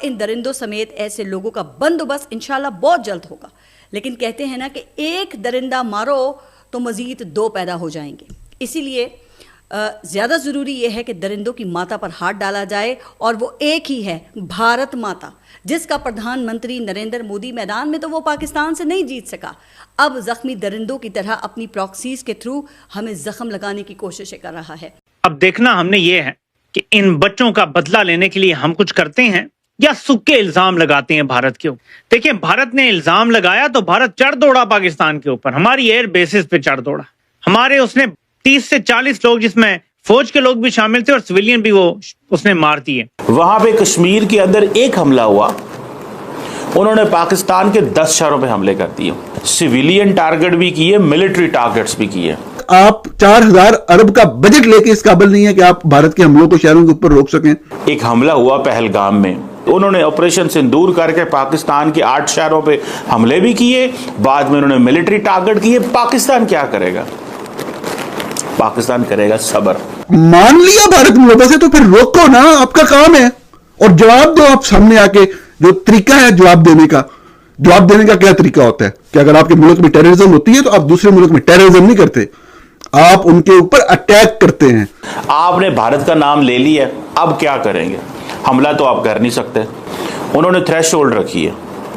इन दरिंदों समेत ऐसे लोगों का बंदोबस्त इंशाल्लाह बहुत जल्द होगा। लेकिन कहते हैं ना कि एक दरिंदा मारो तो मज़ीद 2 पैदा हो जाएंगे। इसीलिए ज़्यादा ज़रूरी यह है कि दरिंदों की माता पर हाथ डाला जाए, और वो एक ही है, भारत माता, जिसका प्रधानमंत्री नरेंद्र मोदी मैदान में तो वो पाकिस्तान से नहीं जीत सका, अब ज़ख्मी दरिंदों की तरह अपनी प्रॉक्सीज के थ्रू हमें जख्म लगाने की कोशिशें कर रहा है। अब देखना हमने ये है कि इन बच्चों का बदला लेने के लिए हम कुछ करते हैं या सूखे इल्जाम लगाते हैं भारत के ऊपर। देखिए, भारत ने इल्जाम लगाया तो भारत चढ़ दौड़ा पाकिस्तान के ऊपर, हमारी एयर बेसिस पे चढ़ दौड़ा। हमारे उसने 30 से 40 लोग, जिसमें फौज के लोग भी शामिल थे और सिविलियन भी, वो उसने मार दिए। वहां पे कश्मीर के अंदर एक हमला हुआ, उन्होंने पाकिस्तान के 10 शहरों पे हमले कर दिए, सिविलियन टारगेट भी किए, मिलिट्री टारगेट्स भी किए। आप 4000 अरब का बजट लेके इस काबिल नहीं है कि आप भारत के हमलों को शहरों के ऊपर रोक सकें। एक हमला हुआ पहलगाम में, उन्होंने ऑपरेशन सिंदूर करके पाकिस्तान के 8 शहरों पे हमले भी किए, बाद में उन्होंने मिलिट्री टारगेट किए। पाकिस्तान क्या करेगा? पाकिस्तान करेगा सब्र। मान लिया भारत मुल्क से, तो फिर रोको ना, आपका काम है, और जवाब दो आप सामने आके। जो तरीका है जवाब देने का क्या तरीका होता है कि अगर आपके मुल्क में टेररिज्म होती है तो आप दूसरे मुल्क में टेररिज्म नहीं करते, आप उनके ऊपर अटैक करते हैं। आपने भारत का नाम ले लिया, अब क्या करेंगे? हमला तो आप कर नहीं सकते। उन्होंने थ्रेशोल्ड रखी है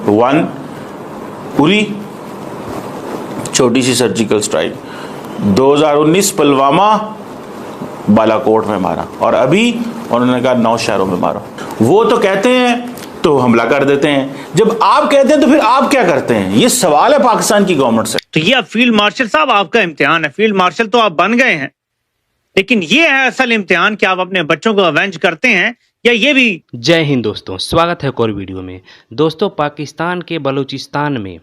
1, उरी, छोटी सी सर्जिकल स्ट्राइक, 2019 पुलवामा, बालाकोट में मारा, और अभी उन्होंने कहा 9 शहरों में मारा। वो तो कहते हैं तो हमला कर देते हैं, जब आप कहते हैं तो फिर आप क्या करते हैं? ये सवाल है पाकिस्तान की गवर्नमेंट से। तो ये फील्ड मार्शल साहब आपका इम्तिहान है। फील्ड मार्शल तो आप बन गए हैं, लेकिन ये है असल इम्तिहान कि आप अपने बच्चों को अवेंज करते हैं या ये भी। जय हिंद दोस्तों, स्वागत है एक और वीडियो में। दोस्तों, पाकिस्तान के बलूचिस्तान में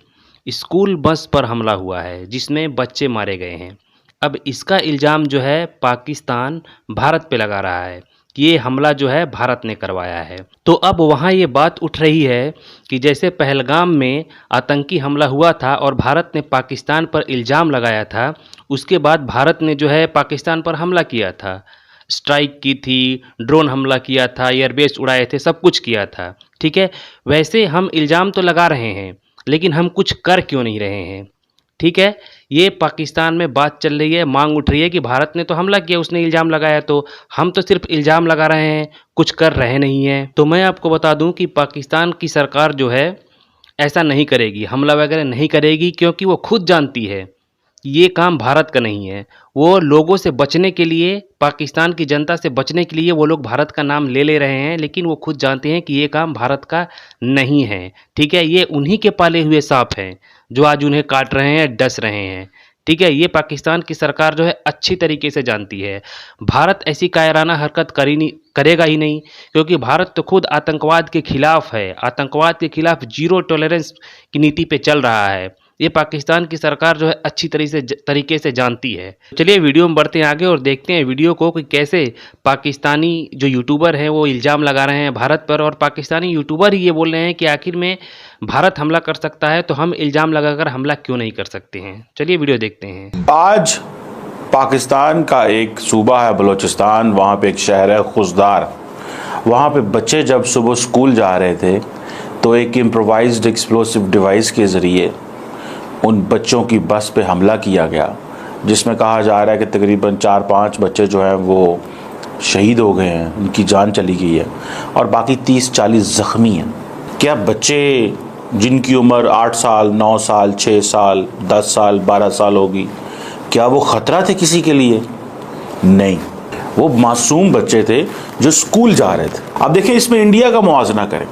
स्कूल बस पर हमला हुआ है जिसमें बच्चे मारे गए हैं। अब इसका इल्ज़ाम जो है पाकिस्तान भारत पे लगा रहा है कि ये हमला जो है भारत ने करवाया है। तो अब वहाँ ये बात उठ रही है कि जैसे पहलगाम में आतंकी हमला हुआ था और भारत ने पाकिस्तान पर इल्ज़ाम लगाया था, उसके बाद भारत ने जो है पाकिस्तान पर हमला किया था, स्ट्राइक की थी, ड्रोन हमला किया था, एयरबेस उड़ाए थे, सब कुछ किया था। ठीक है, वैसे हम इल्ज़ाम तो लगा रहे हैं, लेकिन हम कुछ कर क्यों नहीं रहे हैं? ठीक है, ये पाकिस्तान में बात चल रही है, मांग उठ रही है कि भारत ने तो हमला किया, उसने इल्ज़ाम लगाया, तो हम तो सिर्फ इल्ज़ाम लगा रहे हैं, कुछ कर रहे नहीं हैं। तो मैं आपको बता दूं कि पाकिस्तान की सरकार जो है ऐसा नहीं करेगी, हमला वगैरह नहीं करेगी, क्योंकि वो खुद जानती है ये काम भारत का नहीं है। वो लोगों से बचने के लिए, पाकिस्तान की जनता से बचने के लिए वो लोग भारत का नाम ले रहे हैं, लेकिन वो खुद जानते हैं कि ये काम भारत का नहीं है। ठीक है, ये उन्हीं के पाले हुए सांप हैं जो आज उन्हें काट रहे हैं, डस रहे हैं। ठीक है, ये पाकिस्तान की सरकार जो है अच्छी तरीके से जानती है। भारत ऐसी कायराना हरकत करेगा ही नहीं, क्योंकि भारत तो खुद आतंकवाद के खिलाफ है, आतंकवाद के खिलाफ 0 टॉलरेंस की नीति पे चल रहा है। ये पाकिस्तान की सरकार जो है अच्छी तरीके से जानती है। चलिए वीडियो में बढ़ते हैं आगे और देखते हैं वीडियो को कि कैसे पाकिस्तानी जो यूट्यूबर हैं वो इल्ज़ाम लगा रहे हैं भारत पर, और पाकिस्तानी यूट्यूबर ही ये बोल रहे हैं कि आखिर में भारत हमला कर सकता है तो हम इल्ज़ाम लगाकर हमला क्यों नहीं कर सकते हैं। चलिए वीडियो देखते हैं। आज पाकिस्तान का एक सूबा है बलूचिस्तान, वहाँ पे एक शहर है खुजदार। वहाँ पे बच्चे जब सुबह स्कूल जा रहे थे तो एक इम्प्रोवाइज्ड एक्सप्लोसिव डिवाइस के ज़रिए उन बच्चों की बस पे हमला किया गया, जिसमें कहा जा रहा है कि तकरीबन 4-5 बच्चे जो हैं वो शहीद हो गए हैं, उनकी जान चली गई है, और बाकी 30-40 ज़ख्मी हैं। क्या बच्चे जिनकी उम्र 8 साल, 9 साल, 6 साल, 10 साल, 12 साल होगी, क्या वो ख़तरा थे किसी के लिए? नहीं, वो मासूम बच्चे थे जो स्कूल जा रहे थे। अब देखिए, इसमें इंडिया का मुआवजा करें।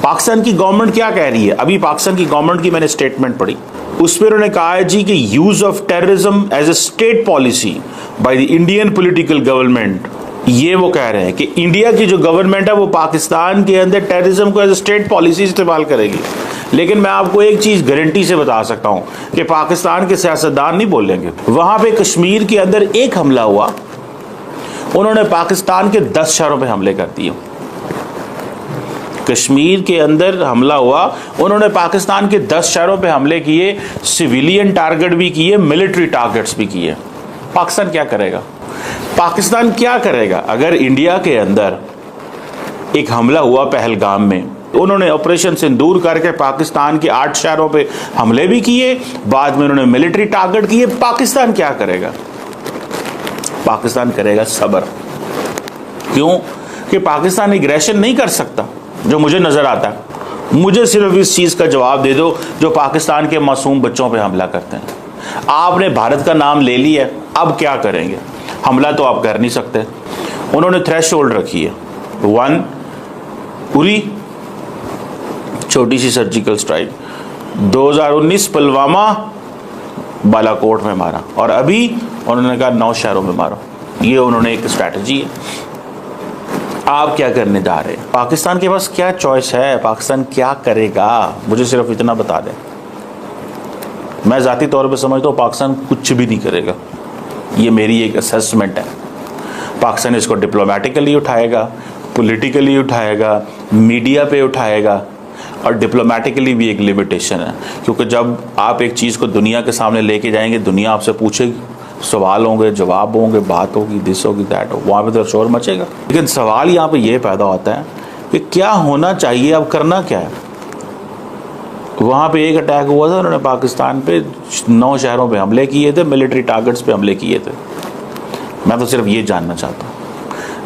पाकिस्तान की गवर्नमेंट क्या कह रही है? अभी पाकिस्तान की गवर्नमेंट की मैंने स्टेटमेंट पढ़ी, उसमें उन्होंने कहा है जी कि use of terrorism as a state policy by the Indian political government. ये वो कह रहे हैं कि इंडिया की जो गवर्नमेंट है वो पाकिस्तान के अंदर टेररिज्म को एज ए स्टेट पॉलिसी इस्तेमाल करेगी। लेकिन मैं आपको एक चीज गारंटी से बता सकता हूं कि पाकिस्तान के सियासतदान नहीं बोलेंगे। वहां पे कश्मीर के अंदर एक हमला हुआ, उन्होंने पाकिस्तान के 10 शहरों पे हमले कर दिए। कश्मीर के अंदर हमला हुआ, उन्होंने पाकिस्तान के 10 शहरों पे हमले किए, सिविलियन टारगेट भी किए, मिलिट्री टारगेट्स भी किए। पाकिस्तान क्या करेगा? पाकिस्तान क्या करेगा अगर इंडिया के अंदर एक हमला हुआ पहलगाम में, उन्होंने ऑपरेशन सिंदूर करके पाकिस्तान के 8 शहरों पे हमले भी किए, बाद में उन्होंने मिलिट्री टारगेट किए। पाकिस्तान क्या करेगा? पाकिस्तान करेगा सब्र। क्यों? कि पाकिस्तान एग्रेशन नहीं कर सकता, जो मुझे नजर आता है। मुझे सिर्फ इस चीज का जवाब दे दो जो पाकिस्तान के मासूम बच्चों पे हमला करते हैं। आपने भारत का नाम ले लिया, अब क्या करेंगे? हमला तो आप कर नहीं सकते। उन्होंने थ्रेशोल्ड रखी है 1 उरी, छोटी सी सर्जिकल स्ट्राइक, 2019 पुलवामा, बालाकोट में मारा, और अभी उन्होंने कहा 9 शहरों में मारो। ये उन्होंने एक स्ट्रैटेजी है। आप क्या करने जा रहे हैं? पाकिस्तान के पास क्या चॉइस है? पाकिस्तान क्या करेगा? मुझे सिर्फ इतना बता दें। मैं ज़ाती तौर पे समझता हूँ पाकिस्तान कुछ भी नहीं करेगा। ये मेरी एक असेसमेंट है। पाकिस्तान इसको डिप्लोमेटिकली उठाएगा, पॉलिटिकली उठाएगा, मीडिया पे उठाएगा, और डिप्लोमेटिकली भी एक लिमिटेशन है, क्योंकि जब आप एक चीज़ को दुनिया के सामने लेके जाएंगे, दुनिया आपसे पूछेगी, सवाल होंगे, जवाब होंगे, बात होगी, दिस होगी, दैट हो, वहाँ पे तो शोर मचेगा। लेकिन सवाल यहाँ पे ये पैदा होता है कि क्या होना चाहिए, अब करना क्या है? वहाँ पे एक अटैक हुआ था, उन्होंने पाकिस्तान पे 9 शहरों पे हमले किए थे, मिलिट्री टारगेट्स पे हमले किए थे। मैं तो सिर्फ ये जानना चाहता हूँ।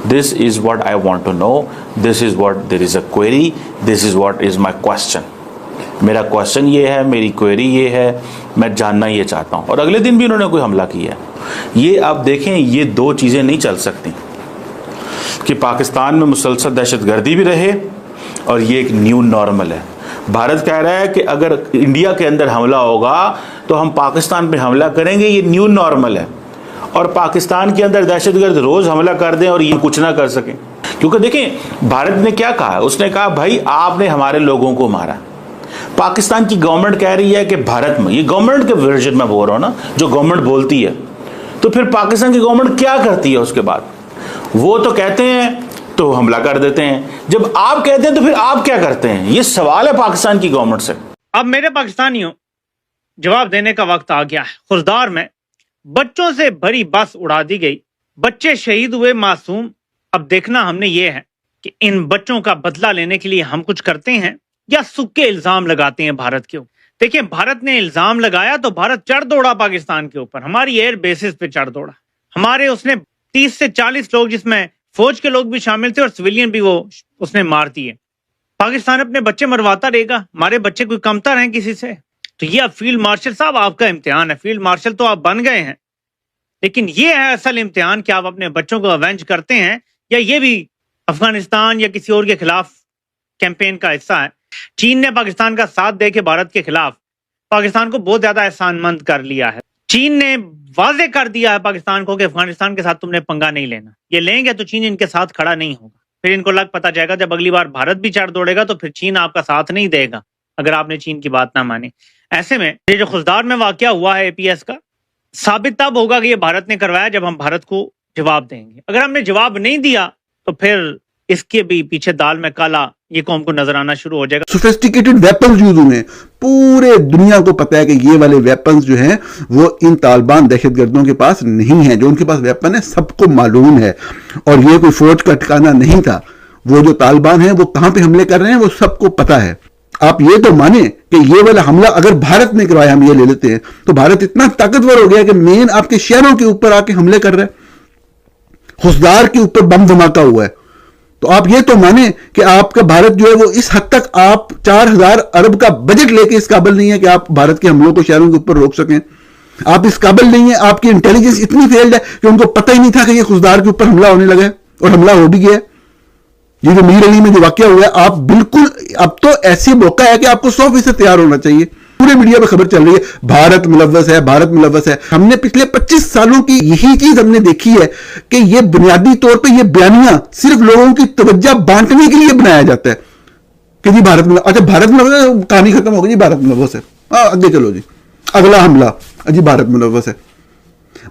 This is what I want to know, this is what there is a query, this is what is my question. मेरा क्वेश्चन ये है, मेरी क्वेरी ये है, मैं जानना ये चाहता हूँ। और अगले दिन भी उन्होंने कोई हमला किया है। ये आप देखें, ये 2 चीज़ें नहीं चल सकती कि पाकिस्तान में मुसलसल दहशतगर्दी भी रहे और ये एक न्यू नॉर्मल है। भारत कह रहा है कि अगर इंडिया के अंदर हमला होगा तो हम पाकिस्तान पे हमला करेंगे, ये न्यू नॉर्मल है। और पाकिस्तान के अंदर दहशतगर्द रोज हमला कर दें और ये कुछ ना कर सकें। क्योंकि देखें, भारत ने क्या कहा, उसने कहा भाई आपने हमारे लोगों को मारा। पाकिस्तान की गवर्नमेंट कह रही है कि भारत में, ये गवर्नमेंट के वर्जन में बोल रहा हूं ना, जो गवर्नमेंट बोलती है, तो फिर पाकिस्तान की गवर्नमेंट क्या करती है उसके बाद? वो तो कहते हैं तो हमला कर देते हैं। जब आप कहते हैं तो फिर आप क्या करते हैं? ये सवाल है पाकिस्तान की गवर्नमेंट से। अब मेरे पाकिस्तानियों, जवाब देने का वक्त आ गया है। खुर्दार में बच्चों से भरी बस उड़ा दी गई, बच्चे शहीद हुए मासूम। अब देखना हमने ये है कि इन बच्चों का बदला लेने के लिए हम कुछ करते हैं या सूखे इल्जाम लगाते हैं भारत के ऊपर। देखिए, भारत ने इल्जाम लगाया तो भारत चढ़ दौड़ा पाकिस्तान के ऊपर, हमारी एयर बेसिस पे चढ़ दौड़ा। हमारे उसने 30 से 40 लोग, जिसमें फौज के लोग भी शामिल थे और सिविलियन भी, वो उसने मार दिए। पाकिस्तान अपने बच्चे मरवाता रहेगा? हमारे बच्चे कोई कमतर हैं किसी से? तो ये अब फील्ड मार्शल साहब आपका इम्तिहान है। फील्ड मार्शल तो आप बन गए हैं, लेकिन ये है असल इम्तिहान कि आप अपने बच्चों को अवेंज करते हैं या ये भी अफगानिस्तान या किसी और के खिलाफ कैंपेन का हिस्सा है। चीन ने पाकिस्तान का साथ दे के भारत के खिलाफ पाकिस्तान को बहुत ज्यादा एहसानमंद कर लिया है। चीन ने वाजे कर दिया है पाकिस्तान को कि अफगानिस्तान के साथ तुमने पंगा नहीं लेना। ये लेंगे तो चीन इनके साथ खड़ा नहीं होगा। फिर इनको लग पता जाएगा जब अगली बार भारत भी चढ़ दौड़ेगा तो फिर चीन आपका साथ नहीं देगा अगर आपने चीन की बात ना मानी। ऐसे में ये जो खुजदार में वाकया हुआ है एपीएस का, साबित तब होगा कि ये भारत ने करवाया जब हम भारत को जवाब देंगे। अगर हमने जवाब नहीं दिया तो फिर इसके भी पीछे दाल में काला ये कौम को नजर आना शुरू हो जाएगा। सोफिस्टिकेटेड वेपन्स यूज हुए, पूरे दुनिया को पता है कि ये वाले वेपन्स जो हैं वो इन तालिबान दहशतगर्दों के पास नहीं है। जो उनके पास वेपन है सबको मालूम है, और ये कोई फौज का ठिकाना नहीं था। वो जो तालिबान है वो कहां पे हमले कर रहे हैं वो सबको पता है। आप ये तो माने कि ये वाला हमला अगर भारत ने करवाया, हम ये ले लेते हैं, तो भारत इतना ताकतवर हो गया कि मेन आपके शहरों के ऊपर आके हमले कर रहा है, खुशदार के ऊपर बम धमाका हुआ है। तो आप ये तो माने कि आपका भारत जो है वो इस हद तक, आप 4000 अरब का बजट लेके इस काबिल नहीं है कि आप भारत के हमलों को शहरों के ऊपर रोक सकें। आप इस काबिल नहीं है, आपकी इंटेलिजेंस इतनी फेल्ड है कि उनको पता ही नहीं था कि ये खुशदार के ऊपर हमला होने लगा है, और हमला हो भी गया है। ये जो मीर अली में जो वाकया हुआ है, आप बिल्कुल, अब तो ऐसी मौका है कि आपको 100% तैयार होना चाहिए। पूरे मीडिया में खबर चल रही है भारत मुलव्वस है, भारत मुलव्वस है। हमने पिछले 25 सालों की यही चीज हमने देखी है कि ये बुनियादी तौर पे ये बयानियां सिर्फ लोगों की तवज्जो बांटने के लिए बनाया जाता है कि जी भारत मुलव्वस, अच्छा भारत मुलव्वस, कहानी खत्म हो गई जी, भारत मुलव्वस है, आगे चलो जी, अगला हमला जी भारत मुलव्वस है।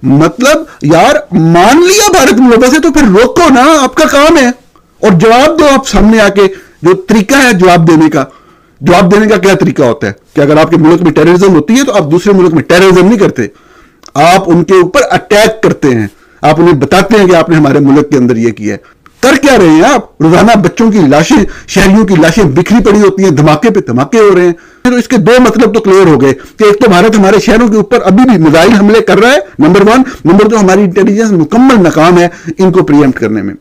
मतलब यार, मान लिया भारत मुलव्वस है तो फिर रोको ना, आपका काम है, और जवाब दो आप सामने आके। जो तरीका है जवाब देने का क्या तरीका होता है कि अगर आपके मुल्क में टेररिज्म होती है तो आप दूसरे मुल्क में टेररिज्म नहीं करते, आप उनके ऊपर अटैक करते हैं। आप उन्हें बताते हैं कि आपने हमारे मुल्क के अंदर ये किया है। कर क्या रहे हैं आप? रोजाना बच्चों की लाशें, शहरियों की लाशें बिखरी पड़ी होती हैं, धमाके पे धमाके हो रहे हैं। तो इसके दो मतलब तो क्लियर हो गए कि एक तो भारत हमारे शहरों के ऊपर अभी भी मिसाइल हमले कर रहा है, नंबर 1, नंबर 2 हमारी इंटेलिजेंस मुकम्मल नाकाम है इनको प्रिएम्प्ट करने में।